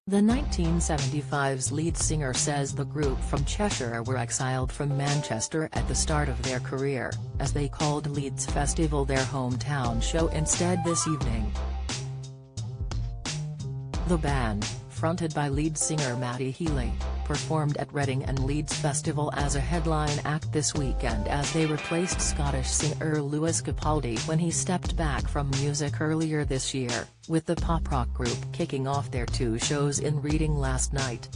The 1975's lead singer says the group from Cheshire were exiled from Manchester at the start of their career, as they called Leeds Festival their hometown show instead this evening. The band, fronted by lead singer Matty Healy, performed at Reading and Leeds Festival as a headline act this weekend as they replaced Scottish singer Lewis Capaldi when he stepped back from music earlier this year, with the pop-rock group kicking off their two shows in Reading last night.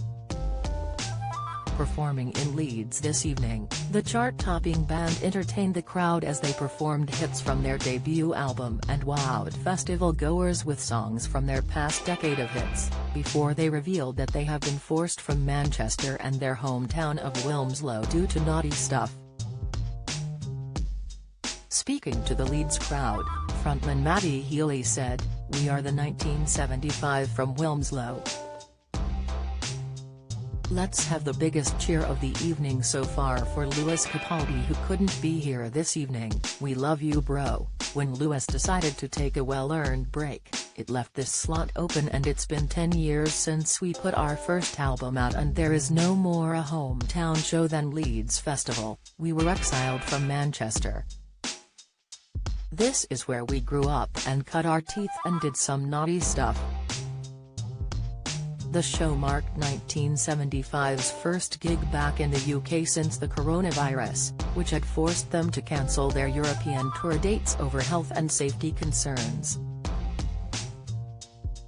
Performing in Leeds this evening, the chart-topping band entertained the crowd as they performed hits from their debut album and wowed festival-goers with songs from their past decade of hits, before they revealed that they have been forced from Manchester and their hometown of Wilmslow due to naughty stuff. Speaking to the Leeds crowd, frontman Matty Healy said, "We are the 1975 from Wilmslow. Let's have the biggest cheer of the evening so far for Lewis Capaldi, who couldn't be here this evening. We love you, bro." When Lewis decided to take a well-earned break, it left this slot open, and it's been 10 years since we put our first album out, and there is no more a hometown show than Leeds Festival. We were exiled from Manchester. This is where we grew up and cut our teeth and did some naughty stuff. The show marked 1975's first gig back in the UK since the coronavirus, which had forced them to cancel their European tour dates over health and safety concerns.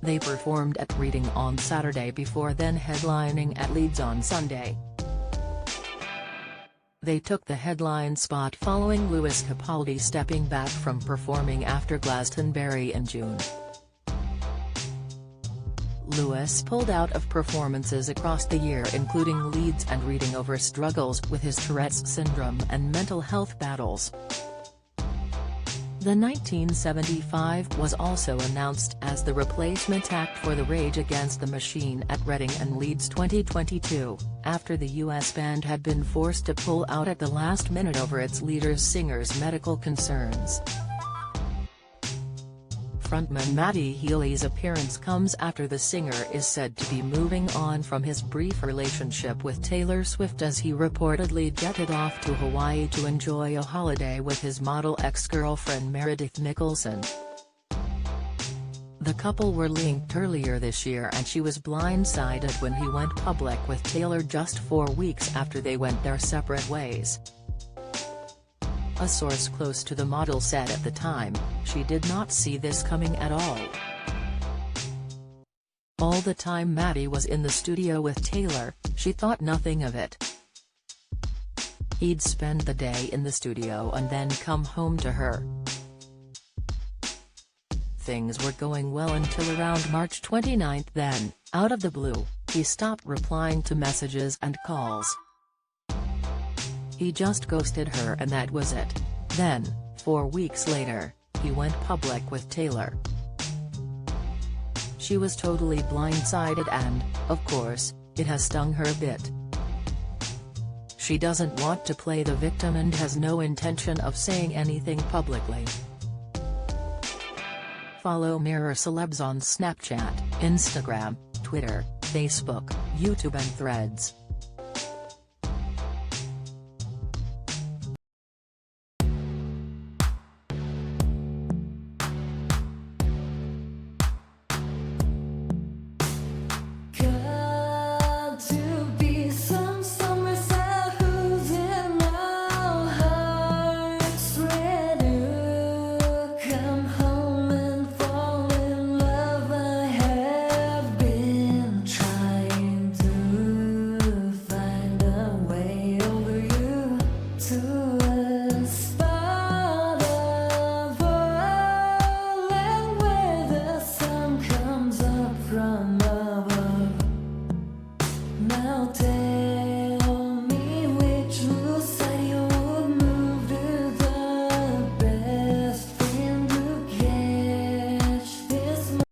They performed at Reading on Saturday before then headlining at Leeds on Sunday. They took the headline spot following Lewis Capaldi stepping back from performing after Glastonbury in June. Lewis pulled out of performances across the year, including Leeds and Reading, over struggles with his Tourette's syndrome and mental health battles. The 1975 was also announced as the replacement act for the Rage Against the Machine at Reading and Leeds 2022, after the US band had been forced to pull out at the last minute over its leader's singer's medical concerns. Frontman Matty Healy's appearance comes after the singer is said to be moving on from his brief relationship with Taylor Swift, as he reportedly jetted off to Hawaii to enjoy a holiday with his model ex-girlfriend Meredith Nicholson. The couple were linked earlier this year, and she was blindsided when he went public with Taylor just 4 weeks after they went their separate ways. A source close to the model said at the time, she did not see this coming at all. All the time Matty was in the studio with Taylor, she thought nothing of it. He'd spend the day in the studio and then come home to her. Things were going well until around March 29. Then, out of the blue, he stopped replying to messages and calls. He just ghosted her, and that was it. Then, 4 weeks later, he went public with Taylor. She was totally blindsided and, of course, it has stung her a bit. She doesn't want to play the victim and has no intention of saying anything publicly. Follow Mirror Celebs on Snapchat, Instagram, Twitter, Facebook, YouTube and Threads.